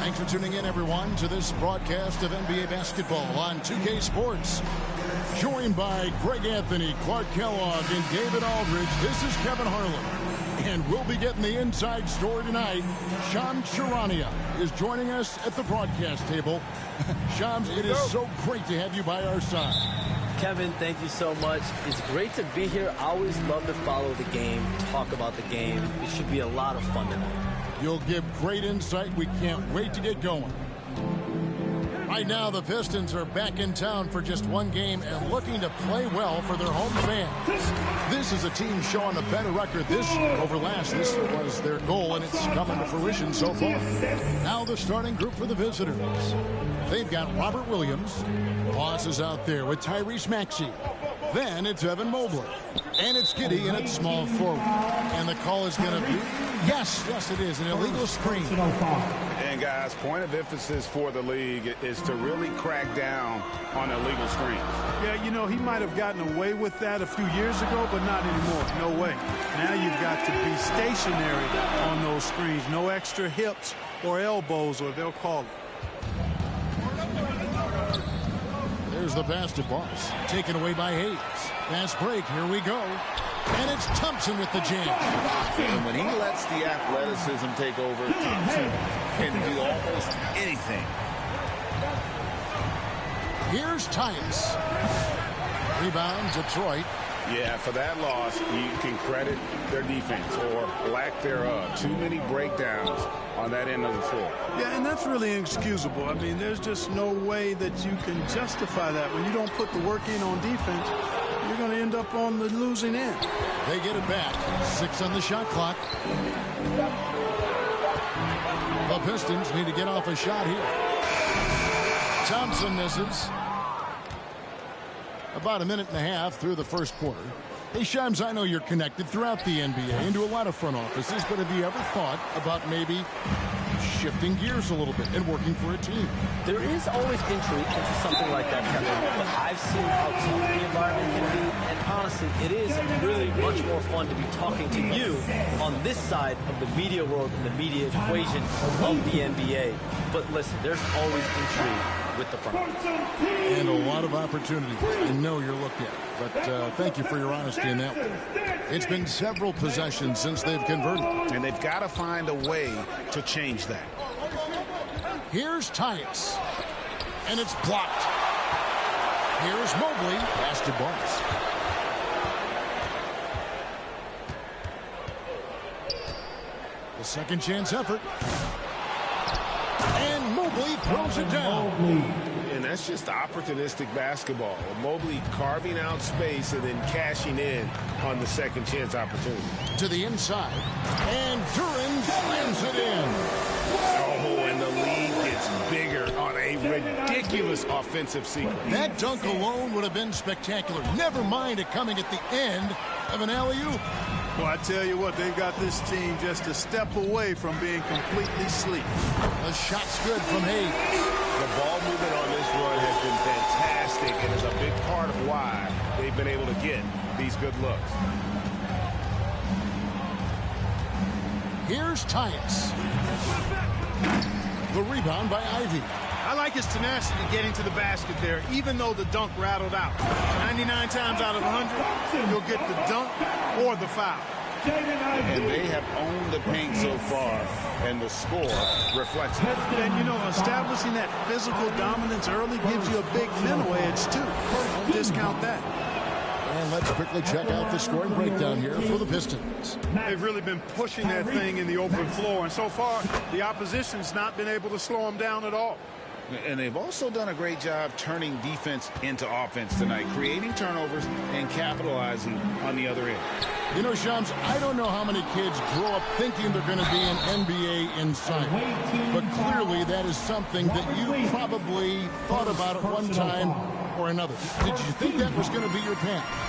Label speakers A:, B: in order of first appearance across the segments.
A: Thanks for tuning in, everyone, to this broadcast of NBA basketball on 2K Sports. Joined by Greg Anthony, Clark Kellogg, and David Aldridge, this is Kevin Harlan. And we'll be getting the inside story tonight. Shams Charania is joining us at the broadcast table. Shams, it is so great to have you by our side.
B: Kevin, thank you so much. It's great to be here. I always love to follow the game, talk about the game. It should be a lot of fun tonight.
A: You'll give great insight. We can't wait to get going. Right now, the Pistons are back in town for just one game and looking to play well for their home fans. This is a team showing a better record this year over last. This was their goal, and it's coming to fruition so far. Now the starting group for the visitors. They've got Robert Williams. Boss is out there with Tyrese Maxey. Then it's Evan Mobley. And it's Giddey, and it's small forward. And the call is going to be, yes, it is, an illegal screen.
C: And, guys, point of emphasis for the league is to really crack down on illegal screens.
D: Yeah, you know, he might have gotten away with that a few years ago, but not anymore. No way. Now you've got to be stationary on those screens. No extra hips or elbows, or they'll call it.
A: There's the pass to Boss. Taken away by Hayes. Fast break. Here we go. And it's Thompson with the jam.
E: And when he lets the athleticism take over, Thompson can do almost anything.
A: Here's Tyus. Rebound, Detroit.
C: Yeah, for that loss, you can credit their defense or lack thereof. Too many breakdowns on that end of the floor.
D: Yeah, and that's really inexcusable. I mean, there's just no way that you can justify that. When you don't put the work in on defense, you're going to end up on the losing end.
A: They get it back. 6 on the shot clock. The Pistons need to get off a shot here. Thompson misses. About a minute and a half through the first quarter. Hey, Shams, I know you're connected throughout the NBA into a lot of front offices, but have you ever thought about maybe shifting gears a little bit and working for a team?
B: There is always intrigue into something like that, Kevin, but I've seen how tough the environment can be, and honestly, it is really much more fun to be talking to you on this side of the media world and the media equation of the NBA. But listen, there's always intrigue with the front office.
A: And a lot of opportunities I know you're looked at. But thank you for your honesty in that one. It's been several possessions since they've converted.
C: And they've got to find a way to change that.
A: Here's Tyus. And it's blocked. Here's Mobley. Pass to Boss. The second chance effort. And Mobley throws it down.
C: And that's just opportunistic basketball. Mobley carving out space and then cashing in on the second chance opportunity.
A: To the inside. And Duran slams it in.
C: Oh, and the lead gets bigger on a ridiculous offensive sequence.
A: That dunk alone would have been spectacular. Never mind it coming at the end of an alley-oop.
D: Well, I tell you what, they've got this team just a step away from being completely asleep.
A: The shot's good from Hayes.
C: The ball movement on this run has been fantastic and is a big part of why they've been able to get these good looks.
A: Here's Tyus. The rebound by Ivy.
D: I like his tenacity getting to the basket there, even though the dunk rattled out. 99 times out of 100, you'll get the dunk or the foul.
E: And they have owned the paint so far, and the score reflects it.
D: And, you know, establishing that physical dominance early gives you a big mental edge, too. Don't discount that.
A: And let's quickly check out the scoring breakdown here for the Pistons.
D: They've really been pushing that thing in the open floor, and so far, the opposition's not been able to slow them down at all.
E: And they've also done a great job turning defense into offense tonight, creating turnovers and capitalizing on the other end.
A: You know, Shams, I don't know how many kids grow up thinking they're going to be an NBA insider. But clearly that is something that you probably thought about at one time or another. Did you think that was going to be your path?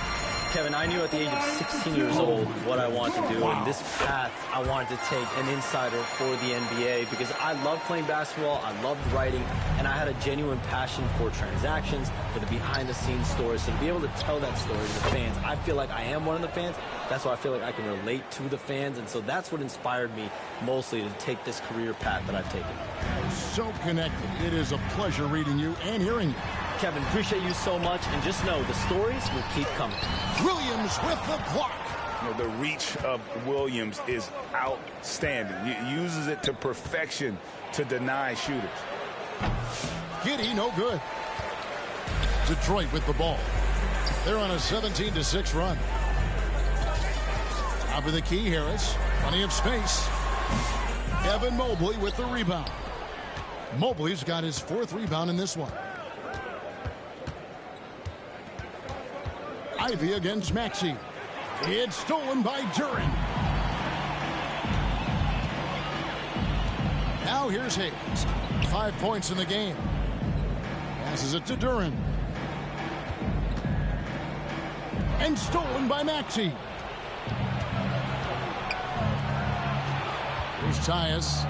B: Kevin, I knew at the age of 16 years old what I wanted to do, and this path I wanted to take an insider for the NBA because I loved playing basketball, I loved writing, and I had a genuine passion for transactions, for the behind-the-scenes stories. So to be able to tell that story to the fans, I feel like I am one of the fans. That's why I feel like I can relate to the fans, and so that's what inspired me mostly to take this career path that I've taken.
A: so connected. It is a pleasure reading you and hearing you.
B: Kevin, appreciate you so much, and just know the stories will keep coming.
A: Williams with the block.
C: The reach of Williams is outstanding. He uses it to perfection to deny shooters.
A: Giddey, no good. Detroit with the ball. They're on a 17-6 run. Top of the key, Harris. Plenty of space. Evan Mobley with the rebound. Mobley's got his 4th rebound in this one. Ivy against Maxey. It's stolen by Duren. Now here's Hayes. 5 points in the game. Passes it to Duren. And stolen by Maxey. Here's Tyus.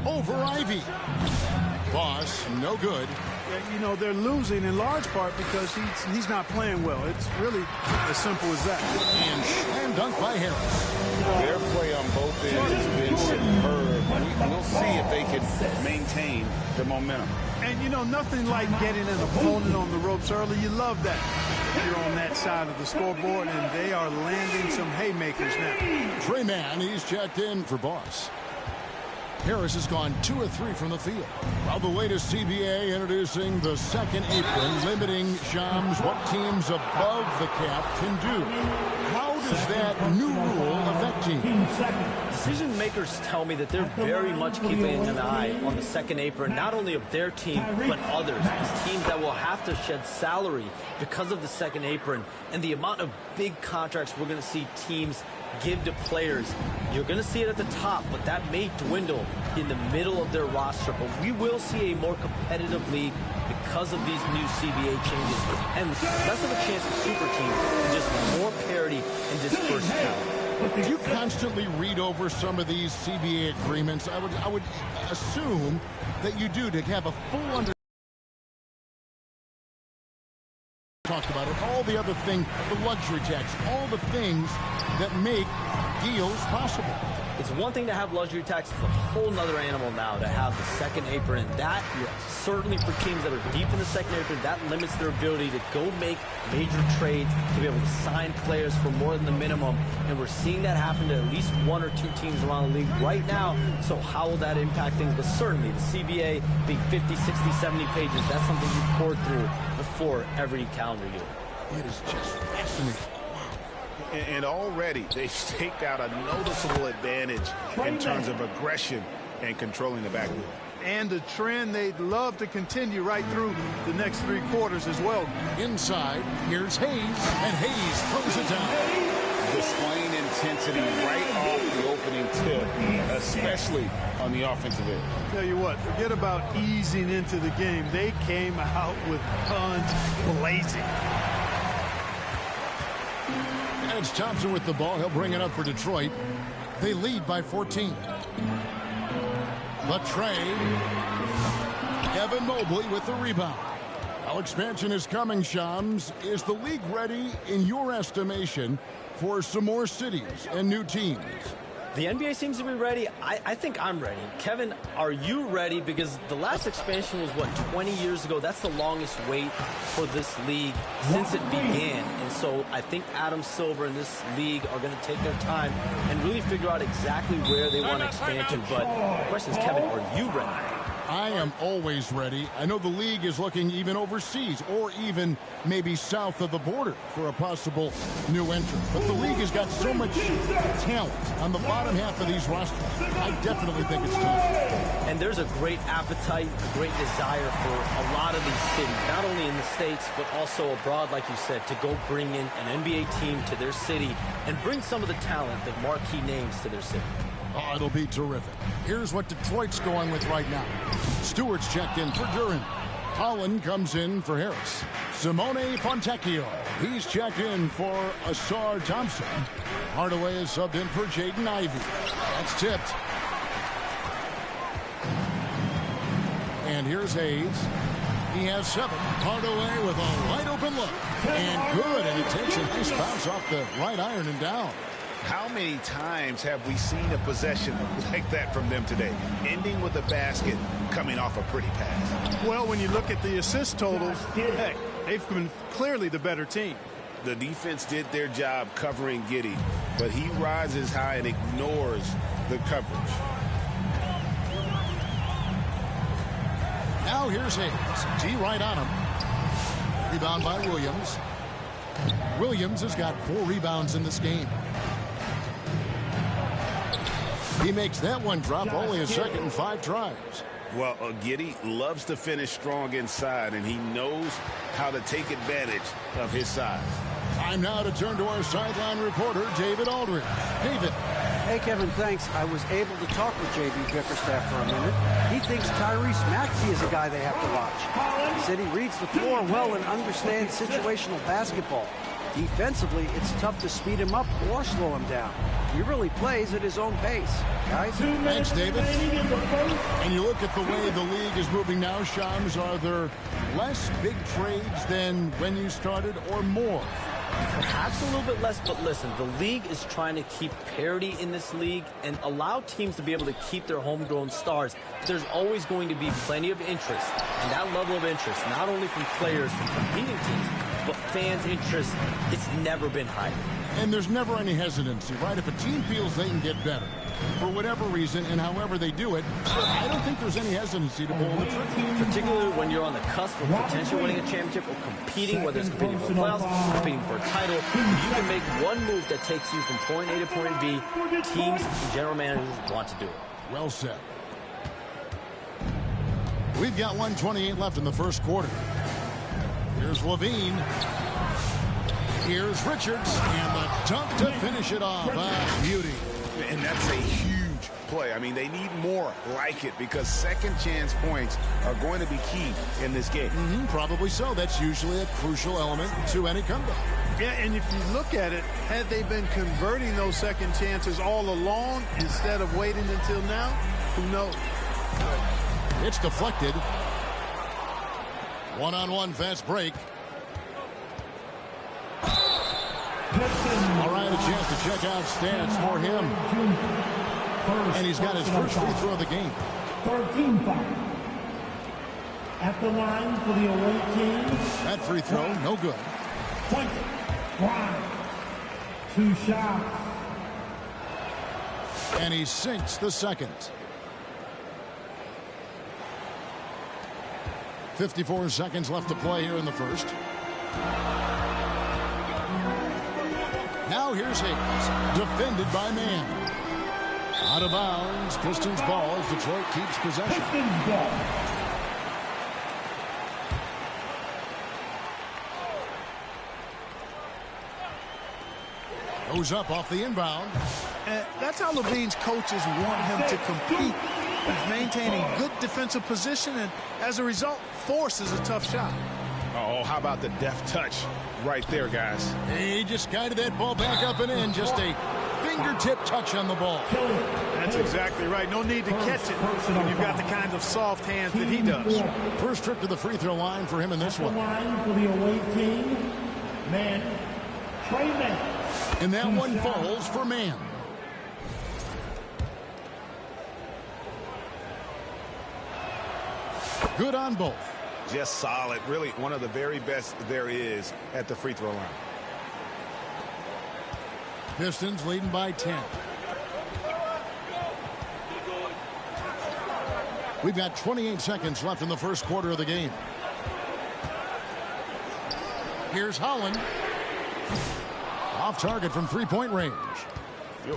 A: Over Ivy. Boss, no good.
D: You know, they're losing in large part because he's not playing well. It's really as simple as that.
A: And slam dunk by Harris.
C: Their play on both ends has been superb. We'll see if they can maintain the momentum.
D: And, you know, nothing like getting an opponent on the ropes early. You love that. You're on that side of the scoreboard, and they are landing some haymakers now.
A: Trey Mann, he's checked in for Boss. Harris has gone 2 of 3 from the field. Well, the latest CBA introducing the second apron, limiting Shams what teams above the cap can do. How does that new rule affect teams?
B: Decision makers tell me that they're very much keeping an eye on the second apron, not only of their team, but others. These teams that will have to shed salary because of the second apron and the amount of big contracts we're going to see teams give to players. You're going to see it at the top, but that may dwindle in the middle of their roster. But we will see a more competitive league because of these new CBA changes and less of a chance for super teams and just more parity and dispersed talent.
A: Do you constantly read over some of these CBA agreements? I would assume that you do, to have a full understanding. Talked about it, all the other things, the luxury tax, all the things that make deals possible.
B: It's one thing to have luxury tax. It's a whole nother animal now to have the second apron. And that, certainly for teams that are deep in the second apron, that limits their ability to go make major trades, to be able to sign players for more than the minimum. And we're seeing that happen to at least 1 or 2 teams around the league right now. So how will that impact things? But certainly the CBA being 50, 60, 70 pages, that's something you pour through before every calendar year.
A: It is just fascinating.
C: And already they've staked out a noticeable advantage in terms of aggression and controlling the backcourt.
D: And a trend they'd love to continue right through the next 3 quarters as well.
A: Inside, here's Hayes, and Hayes throws it down.
C: Displaying intensity right off the opening tip, especially on the offensive end.
D: Tell you what, forget about easing into the game. They came out with guns blazing.
A: It's Thompson with the ball. He'll bring it up for Detroit. They lead by 14. The tray. Evan Mobley with the rebound. How expansion is coming, Shams. Is the league ready, in your estimation, for some more cities and new teams?
B: The NBA seems to be ready. I think I'm ready. Kevin, are you ready? Because the last expansion was, what, 20 years ago? That's the longest wait for this league since it began. And so I think Adam Silver and this league are going to take their time and really figure out exactly where they want expansion. But the question is, Kevin, are you ready?
A: I am always ready. I know the league is looking even overseas or even maybe south of the border for a possible new entrant. But the league has got so much talent on the bottom half of these rosters. I definitely think it's time.
B: And there's a great appetite, a great desire for a lot of these cities, not only in the States, but also abroad, like you said, to go bring in an NBA team to their city and bring some of the talent, the marquee names to their city.
A: Oh, it'll be terrific. Here's what Detroit's going with right now. Stewart's checked in for Duren. Holland comes in for Harris. Simone Fontecchio, he's checked in for Asar Thompson. Hardaway is subbed in for Jaden Ivey. That's tipped. And here's Hayes. He has 7. Hardaway with a wide open look. And good, and it takes a nice bounce off the right iron and down.
E: How many times have we seen a possession like that from them today, ending with a basket coming off a pretty pass?
D: Well, when you look at the assist totals, heck, they've been clearly the better team.
E: The defense did their job covering Giddey, but he rises high and ignores the coverage.
A: Now here's Hayes. D right on him. Rebound by Williams. Williams has got 4 rebounds in this game. He makes that one drop, only a second and 5 tries.
E: Well, Giddey loves to finish strong inside, and he knows how to take advantage of his size.
A: Time now to turn to our sideline reporter, David Aldridge. David.
F: Hey, Kevin, thanks. I was able to talk with J.B. Bickerstaff for a minute. He thinks Tyrese Maxey is a guy they have to watch. He said he reads the floor well and understands situational basketball. Defensively, it's tough to speed him up or slow him down. He really plays at his own pace. Guys?
A: Thanks, David. And you look at the way the league is moving now, Shams, are there less big trades than when you started or more?
B: Perhaps a little bit less, but listen, the league is trying to keep parity in this league and allow teams to be able to keep their homegrown stars. There's always going to be plenty of interest, and that level of interest, not only from players from competing teams, but fans' interest, it's never been higher.
A: And there's never any hesitancy, right? If a team feels they can get better, for whatever reason, and however they do it, I don't think there's any hesitancy to pull the trigger.
B: Particularly when you're on the cusp of potentially winning a championship or competing, whether it's competing for playoffs, competing for a title, you can make one move that takes you from point A to point B. Teams and general managers want to do it.
A: Well said. We've got 1:28 left in the first quarter. Here's Levine. Here's Richards, and the dunk to finish it off. Beauty.
E: And that's a huge play. I mean, they need more like it because second chance points are going to be key in this game.
A: Probably so. That's usually a crucial element to any comeback.
D: Yeah, and if you look at it, had they been converting those second chances all along instead of waiting until now, who knows?
A: It's deflected. One-on-one fast break. All right, a chance to check out stats for him. And he's got his first free throw of the game.
G: 13 foul. At the line for the away team.
A: That free throw, no good.
G: 2 shots.
A: And he sinks the second. 54 seconds left to play here in the first. Now here's Hayes, defended by Man. Out of bounds, Pistons ball as Detroit keeps possession.
G: Pistons ball.
A: Goes up off the inbound.
D: And that's how Levine's coaches want him to compete. He's maintaining good defensive position, and as a result, forces a tough shot.
E: Oh, how about the deft touch right there, guys?
A: He just guided that ball back up and in. Just a fingertip touch on the ball.
D: That's exactly right. No need to catch it when you've got the kind of soft hands that he does.
A: First trip to the free throw line for him in this one.
G: Line for the away team. Man. Trey Man.
A: And that one falls for Man. Good on both.
E: Just solid. Really one of the very best there is at the free throw line.
A: Pistons leading by 10. We've got 28 seconds left in the first quarter of the game. Here's Holland. Off target from three-point range.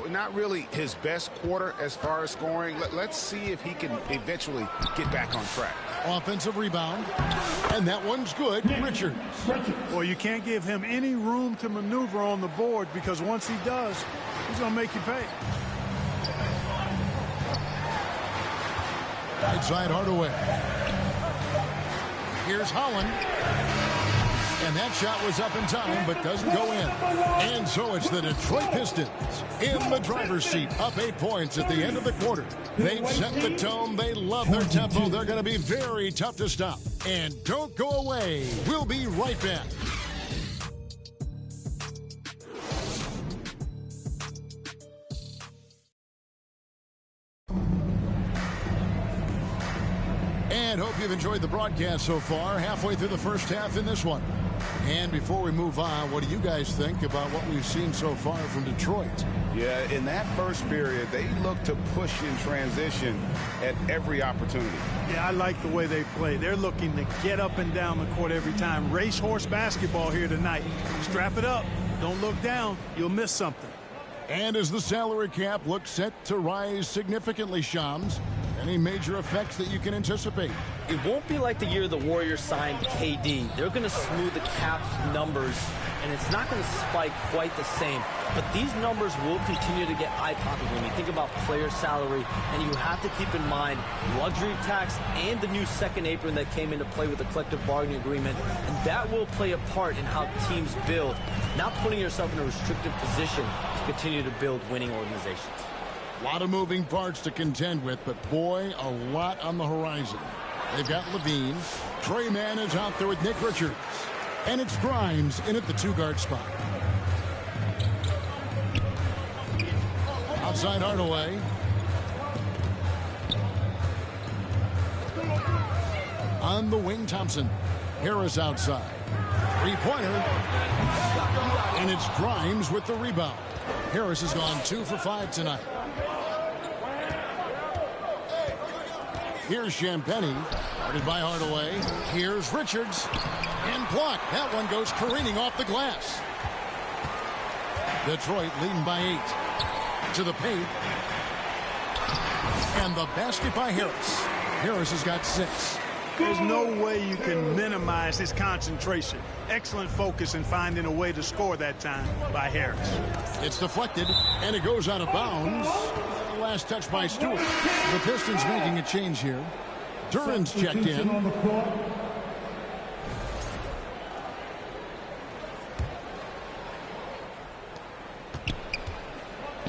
E: Not really his best quarter as far as scoring. Let's see if he can eventually get back on track.
A: Offensive rebound. And that one's good. Richards.
D: Well, you can't give him any room to maneuver on the board because once he does, he's going to make you pay.
A: Right side Hardaway. Here's Holland. And that shot was up in time, but doesn't go in. And so it's the Detroit Pistons in the driver's seat, up 8 points at the end of the quarter. They've set the tone. They love their tempo. They're going to be very tough to stop. And don't go away. We'll be right back. And hope you've enjoyed the broadcast so far. Halfway through the first half in this one. And before we move on, what do you guys think about what we've seen so far from Detroit?
E: Yeah, in that first period, they look to push in transition at every opportunity.
D: Yeah, I like the way they play. They're looking to get up and down the court every time. Racehorse basketball here tonight. Strap it up. Don't look down. You'll miss something.
A: And as the salary cap looks set to rise significantly, Shams, any major effects that you can anticipate?
B: It won't be like the year the Warriors signed KD. They're going to smooth the cap numbers, and it's not going to spike quite the same. But these numbers will continue to get eye-popping when you think about player salary, and you have to keep in mind luxury tax and the new second apron that came into play with the collective bargaining agreement, and that will play a part in how teams build, not putting yourself in a restrictive position to continue to build winning organizations.
A: A lot of moving parts to contend with, but boy, a lot on the horizon. They've got Levine. Trey Mann is out there with Nick Richards. And it's Grimes in at the two-guard spot. Outside Hardaway. On the wing, Thompson. Harris outside. Three-pointer. And it's Grimes with the rebound. Harris has gone 2 for 5 tonight. Here's Champagny, guarded by Hardaway. Here's Richards, and blocked. That one goes careening off the glass. Detroit leading by 8. To the paint. And the basket by Harris. Harris has got 6.
D: There's no way you can minimize his concentration. Excellent focus in finding a way to score that time by Harris.
A: It's deflected, and it goes out of bounds. Last touch by Stewart. The Pistons making a change here. Duran's checked in.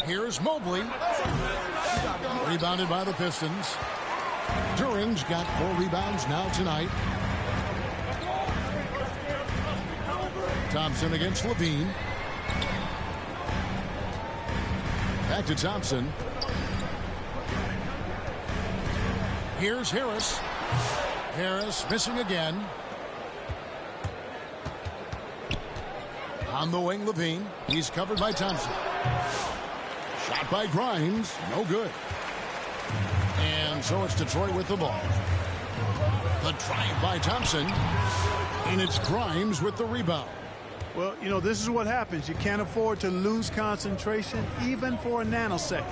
A: Here's Mobley. Rebounded by the Pistons. Duran's got 4 rebounds now tonight. Thompson against Levine. Back to Thompson. Here's Harris. Harris missing again. On the wing, Levine. He's covered by Thompson. Shot by Grimes. No good. And so it's Detroit with the ball. The drive by Thompson. And it's Grimes with the rebound.
D: Well, you know, this is what happens. You can't afford to lose concentration even for a nanosecond.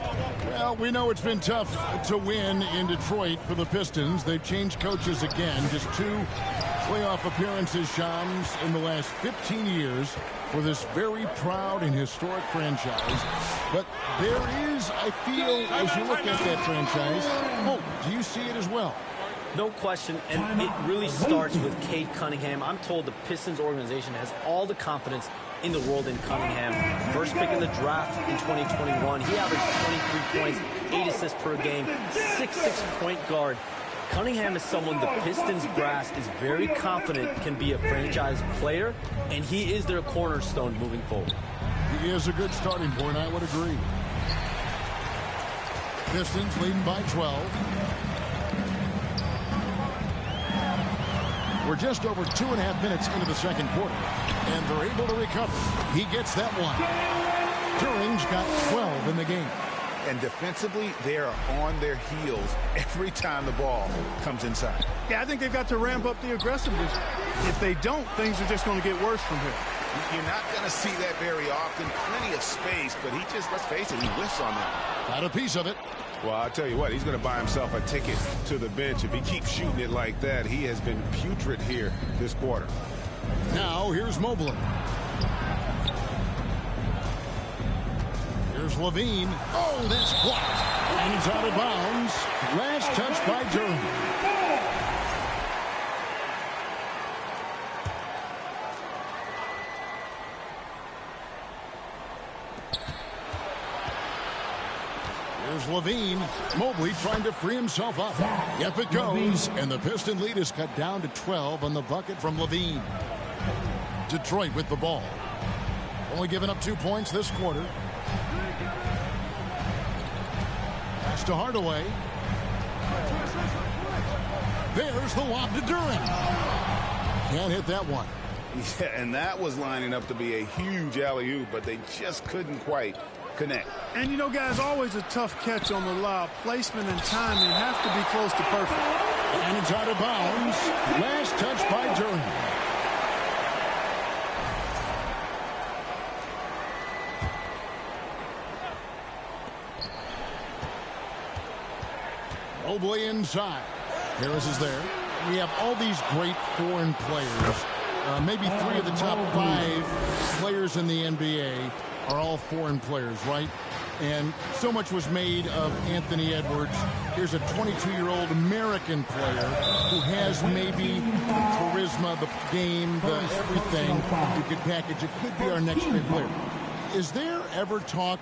A: Well, we know it's been tough to win in Detroit for the Pistons. They've changed coaches again. Just 2 playoff appearances, Shams, in the last 15 years for this very proud and historic franchise. But there is, I feel, as you look at that franchise, hope. Do you see it as well?
B: No question, and it really starts with Cade Cunningham. I'm told the Pistons organization has all the confidence in the world in Cunningham. First pick in the draft in 2021. He averaged 23 points, 8 assists per game, 6'6" point guard. Cunningham is someone the Pistons brass is very confident can be a franchise player, and he is their cornerstone moving forward.
A: He is a good starting point, I would agree. Pistons leading by 12. We're just over 2.5 minutes into the second quarter, and they're able to recover. He gets that one. Duran's got 12 in the game.
E: And defensively, they are on their heels every time the ball comes inside.
D: Yeah, I think they've got to ramp up the aggressiveness. If they don't, things are just going to get worse from here.
E: You're not going to see that very often. Plenty of space, but he just, let's face it, he whiffs on that.
A: Got a piece of it.
C: Well, I'll tell you what, he's going to buy himself a ticket to the bench. If he keeps shooting it like that, he has been putrid here this quarter.
A: Now, here's Mobley. Here's Levine. Oh, that's blocked. And he's out of bounds. Last touch by Duran. Here's Levine. Mobley trying to free himself up. Yep, it goes. And the Piston lead is cut down to 12 on the bucket from Levine. Detroit with the ball. Only giving up 2 points this quarter. Pass to Hardaway. There's the lob to Duren. Can't hit that one.
E: Yeah, and that was lining up to be a huge alley-oop, but they just couldn't quite connect.
D: And, you know, guys, always a tough catch on the lob. Placement and timing have to be close to perfect.
A: And it's out of bounds. Last touch by Duren. Mobley inside. Harris is there. We have all these great foreign players. Maybe 3 of the top 5 players in the NBA are all foreign players, right? And so much was made of Anthony Edwards. Here's a 22-year-old American player who has maybe the charisma, the game, the everything you could package. It could be our next great player. Is there ever talk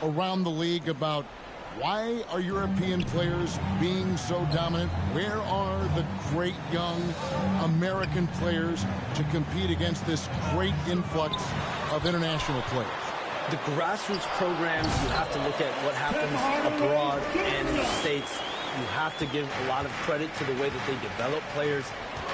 A: around the league about why are European players being so dominant? Where are the great young American players to compete against this great influx of international players?
B: The grassroots programs, you have to look at what happens abroad and in the States. You have to give a lot of credit to the way that they develop players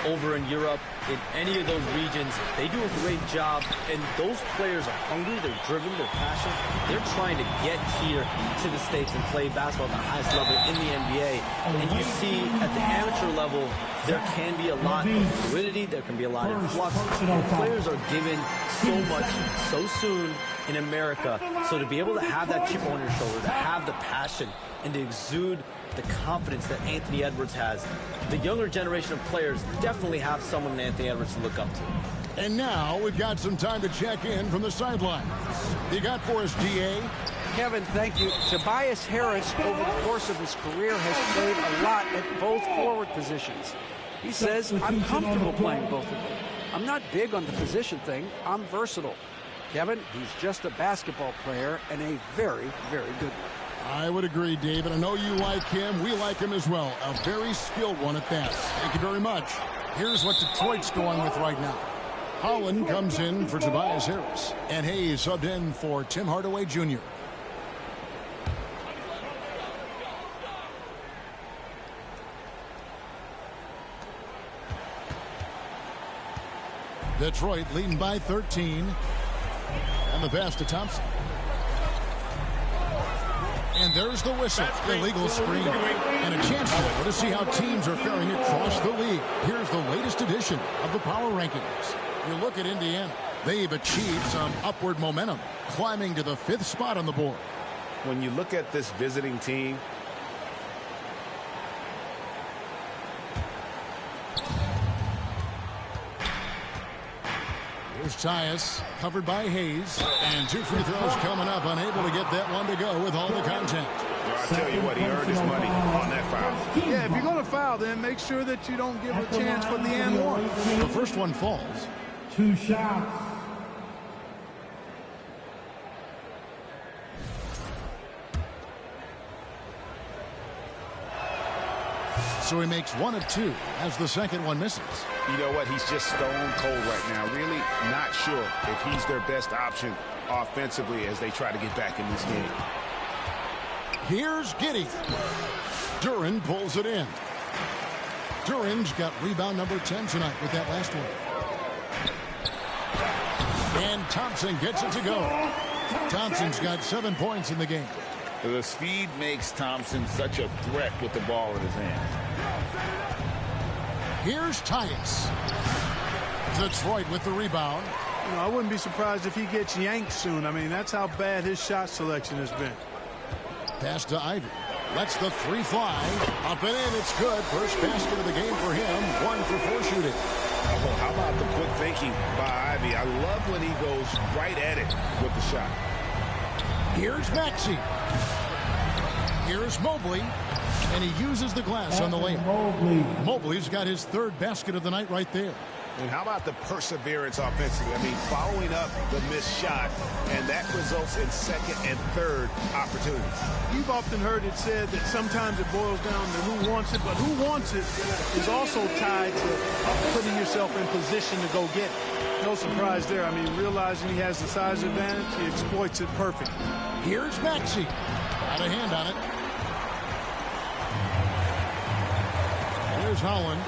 B: over in Europe. In any of those regions, they do a great job, and those players are hungry, they're driven, they're passionate. They're trying to get here to the States and play basketball at the highest level in the NBA. And you see at the amateur level, there can be a lot of fluidity, there can be a lot of flux. And players are given so much so soon in America. So to be able to have that chip on your shoulder, to have the passion, and to exude the confidence that Anthony Edwards has, the younger generation of players definitely have someone in Anthony Edwards to look up to.
A: And now we've got some time to check in from the sideline. You got for us, DA?
F: Kevin, thank you. Tobias Harris, over the course of his career, has played a lot at both forward positions. He says, I'm comfortable playing both of them. I'm not big on the position thing. I'm versatile. Kevin, he's just a basketball player and a very, very good one.
A: I would agree, David. I know you like him. We like him as well. A very skilled one at that. Thank you very much. Here's what Detroit's going with right now. Holland comes in for Tobias Harris. And Hayes subbed in for Tim Hardaway Jr. Detroit leading by 13. And the pass to Thompson. And there's the whistle. Illegal screen. And a chance now to see how teams are faring across the league. Here's the latest edition of the power rankings. You look at Indiana. They've achieved some upward momentum, climbing to the 5th spot on the board.
E: When you look at this visiting team,
A: here's Tyus, covered by Hayes. And 2 free throws coming up, unable to get that one to go with all the contact.
E: well, I tell you what, he earned his money on that foul.
D: Yeah, if you're going to foul, then make sure that you don't give a chance for the and one.
A: The first one falls.
G: 2 shots.
A: So he makes 1 of 2 as the second one misses.
E: You know what? He's just stone cold right now. Really not sure if he's their best option offensively as they try to get back in this game.
A: Here's Giddey. Duren pulls it in. Duren's got rebound number 10 tonight with that last one. And Thompson gets it to go. Thompson's got 7 points in the game.
E: The speed makes Thompson such a threat with the ball in his hands.
A: Here's Tyus. Detroit with the rebound.
D: You know, I wouldn't be surprised if he gets yanked soon. I mean, that's how bad his shot selection has been.
A: Pass to Ivy. Lets the 3 fly. Up and in. It's good. First basket of the game for him. 1 for 4 shooting.
E: Oh, how about the quick thinking by Ivy? I love when he goes right at it with the shot.
A: Here's Maxey. Here's Mobley. And he uses the glass on the layup. Mobley's got his 3rd basket of the night right there.
E: And how about the perseverance offensively? I mean, following up the missed shot, and that results in 2nd and 3rd opportunities.
D: You've often heard it said that sometimes it boils down to who wants it, but who wants it is also tied to putting yourself in position to go get it. No surprise there. I mean, realizing he has the size advantage, he exploits it perfectly.
A: Here's Maxey. Got a hand on it. There's Holland.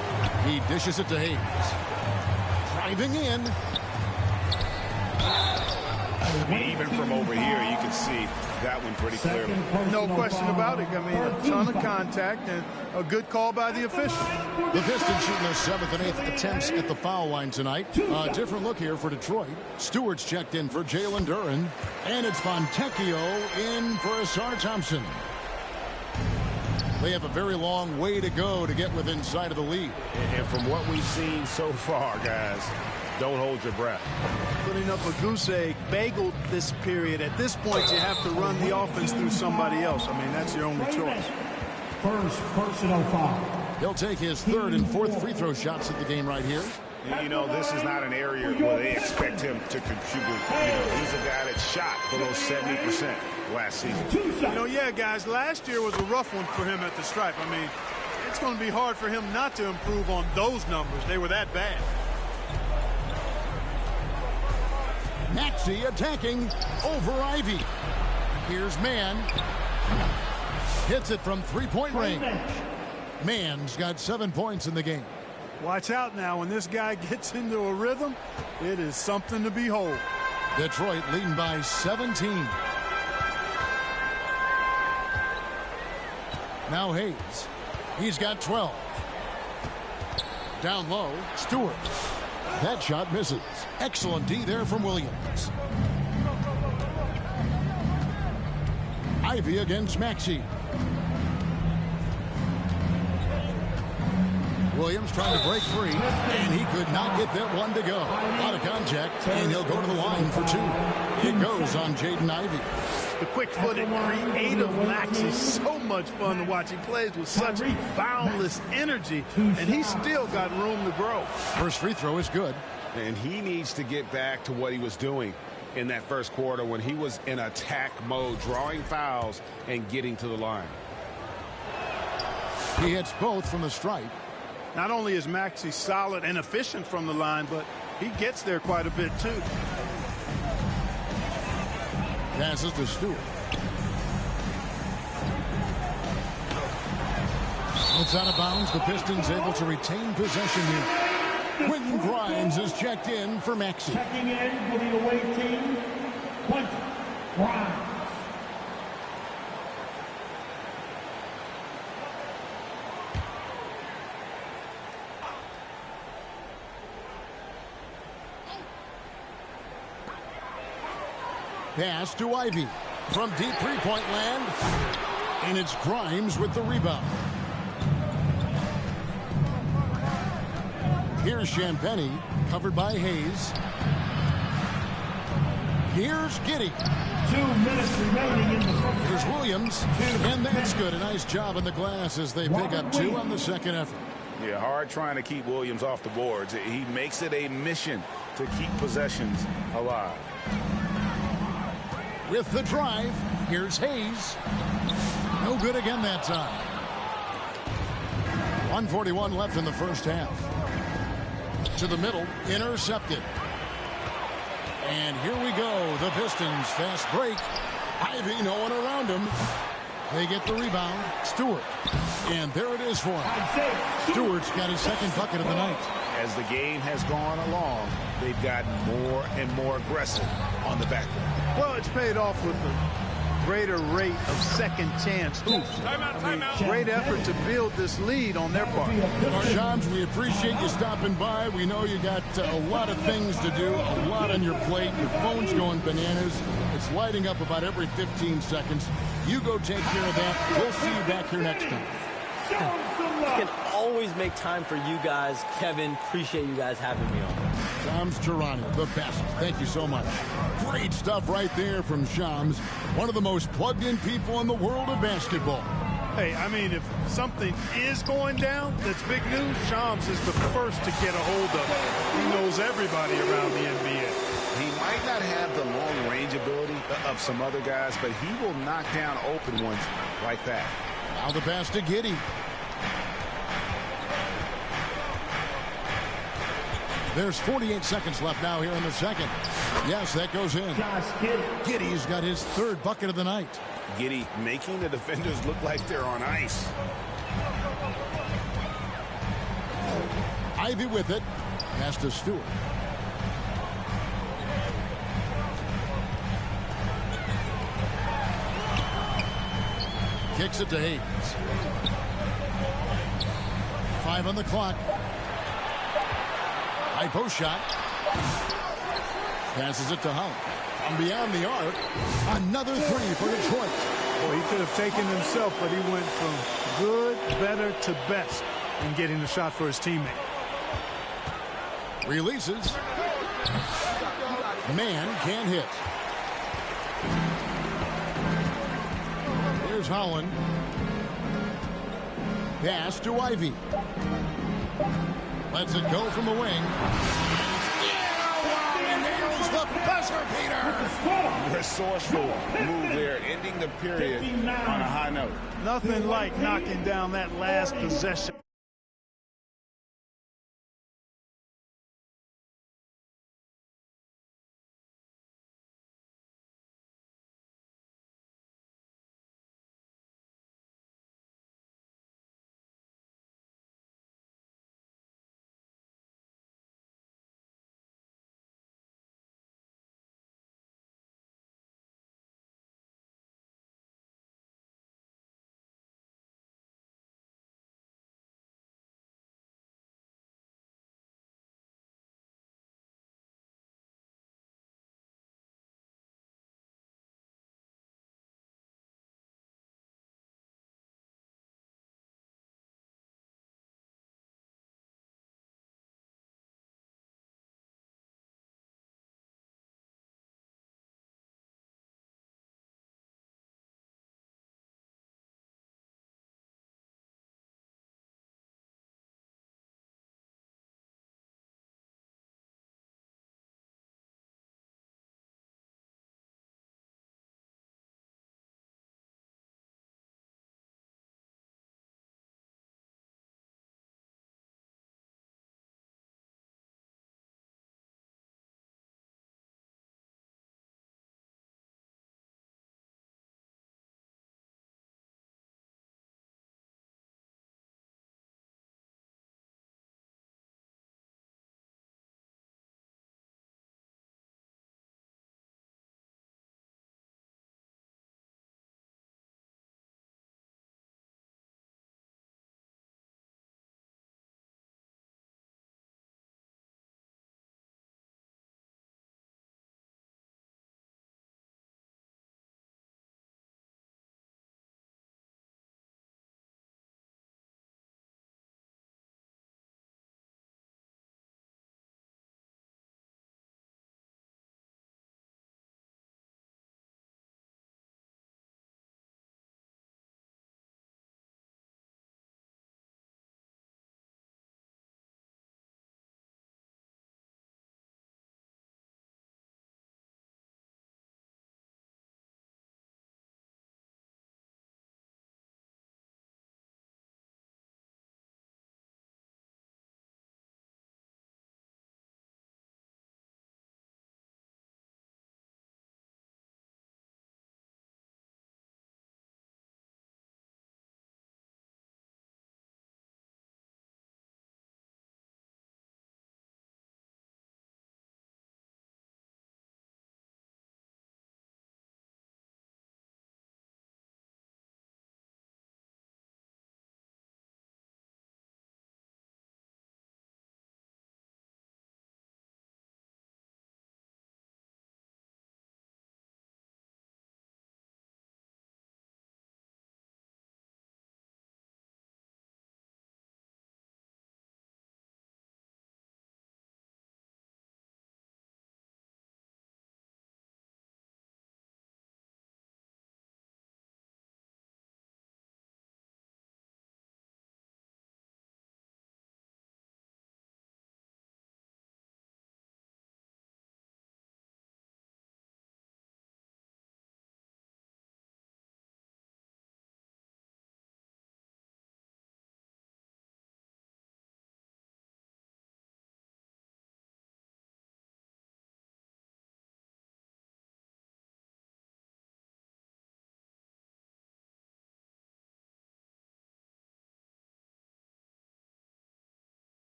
A: He dishes it to Hayes. Driving in.
C: I mean, even from over here, you can see that one pretty clearly.
D: No question about it. I mean, a ton of contact and a good call by the official.
A: The Pistons shooting their 7th and 8th attempts at the foul line tonight. A different look here for Detroit. Stewart's checked in for Jalen Duren. And it's Fontecchio in for Asar Thompson. They have a very long way to go to get within sight of the lead.
C: And from what we've seen so far, guys, don't hold your breath.
D: Putting up a goose egg, bageled this period. At this point, you have to run the offense through somebody else. I mean, that's your only choice.
G: First personal foul.
A: He'll take his 3rd and 4th free throw shots at the game right here.
C: You know, this is not an area where they expect him to contribute. You know, he's a guy that shot below 70% last season.
D: You know, yeah, guys, last year was a rough one for him at the stripe. I mean, it's going to be hard for him not to improve on those numbers. They were that bad.
A: Maxey attacking over Ivy. Here's Mann. Hits it from three-point range. Mann's got 7 points in the game.
D: Watch out now. When this guy gets into a rhythm, it is something to behold.
A: Detroit leading by 17. Now Hayes. He's got 12. Down low, Stewart. That shot misses. Excellent D there from Williams. Ivy against Maxey. Williams trying to break free, and he could not get that one to go. A lot of contact, and he'll go to the line for 2. It goes on Jaden Ivey.
D: The quick-footed, creative Max is so much fun to watch. He plays with such boundless energy, and he's still got room to grow.
A: First free throw is good.
C: And he needs to get back to what he was doing in that first quarter when he was in attack mode, drawing fouls and getting to the line.
A: He hits both from the stripe.
D: Not only is Maxey solid and efficient from the line, but he gets there quite a bit, too.
A: Passes to Stewart. It's out of bounds. The Pistons able to retain possession here. Quentin Grimes is checked in for Maxey.
G: Checking in for the away team, Quentin Grimes.
A: Pass to Ivy from deep three-point land, and it's Grimes with the rebound. Here's Champagny, covered by Hayes. Here's Giddey.
G: 2 minutes remaining in the first.
A: Here's Williams, and that's good. A nice job in the glass as they pick up 2 on the second effort.
C: Yeah, hard trying to keep Williams off the boards. He makes it a mission to keep possessions alive.
A: With the drive, here's Hayes. No good again that time. 1:41 left in the first half. To the middle, intercepted. And here we go. The Pistons fast break. Ivy, no one around him. They get the rebound. Stewart. And there it is for him. Stewart's got his second bucket of the night.
C: As the game has gone along, they've gotten more and more aggressive on the backboard.
D: Well, it's paid off with a greater rate of second chance hoops. Great effort to build this lead on their part.
A: Shams, we appreciate you stopping by. We know you got a lot of things to do, a lot on your plate. Your phone's going bananas. It's lighting up about every 15 seconds. You go take care of that. We'll see you back here next time.
B: I can always make time for you guys. Kevin, appreciate you guys having me on.
A: Shams Charania, the best. Thank you so much. Great stuff right there from Shams, one of the most plugged-in people in the world of basketball.
D: Hey, I mean, if something is going down that's big news, Shams is the first to get a hold of it. He knows everybody around the NBA.
C: He might not have the long-range ability of some other guys, but he will knock down open ones like that.
A: Now the pass to Giddey. There's 48 seconds left now here in the second. Yes, that goes in. Giddey's got his 3rd bucket of the night.
C: Giddey making the defenders look like they're on ice.
A: Ivy with it. Pass to Stewart. Kicks it to Hayes. 5 on the clock. High post shot. Passes it to Holland. From beyond the arc, another three for Detroit.
D: Well, he could have taken himself, but he went from good, better to best in getting the shot for his teammate.
A: Releases. Man can't hit. Here's Holland. Pass to Ivy. Lets it go from the wing. Nails the buzzer beater.
E: Resourceful move there, ending the period on a high note.
D: Nothing like knocking down that last possession.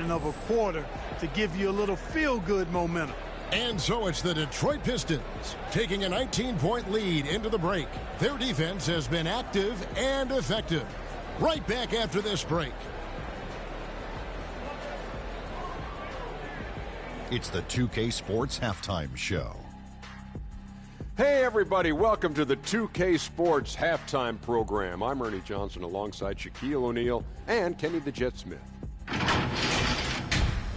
D: portion of a quarter to give you a little feel-good momentum.
A: And so it's the Detroit Pistons taking a 19-point lead into the break. Their defense has been active and effective. Right back after this break.
H: It's the 2K Sports Halftime Show.
I: Hey, everybody. Welcome to the 2K Sports Halftime Program. I'm Ernie Johnson alongside Shaquille O'Neal and Kenny the Jet Smith.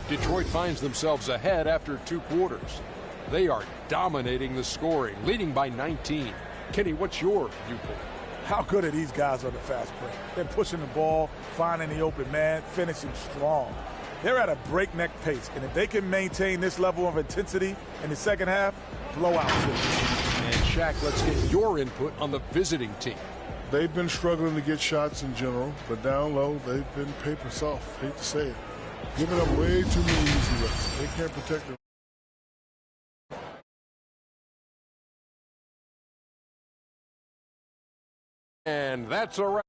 I: Detroit finds themselves ahead after 2 quarters. They are dominating the scoring, leading by 19. Kenny, what's your viewpoint?
J: How good are these guys on the fast break? They're pushing the ball, finding the open man, finishing strong. They're at a breakneck pace, and if they can maintain this level of intensity in the second half, blowout city.
I: And Shaq, let's get your input on the visiting team.
K: They've been struggling to get shots in general, but down low, they've been paper soft. Hate to say it. Giving up way too many easy looks. They can't protect them.
I: And that's a wrap.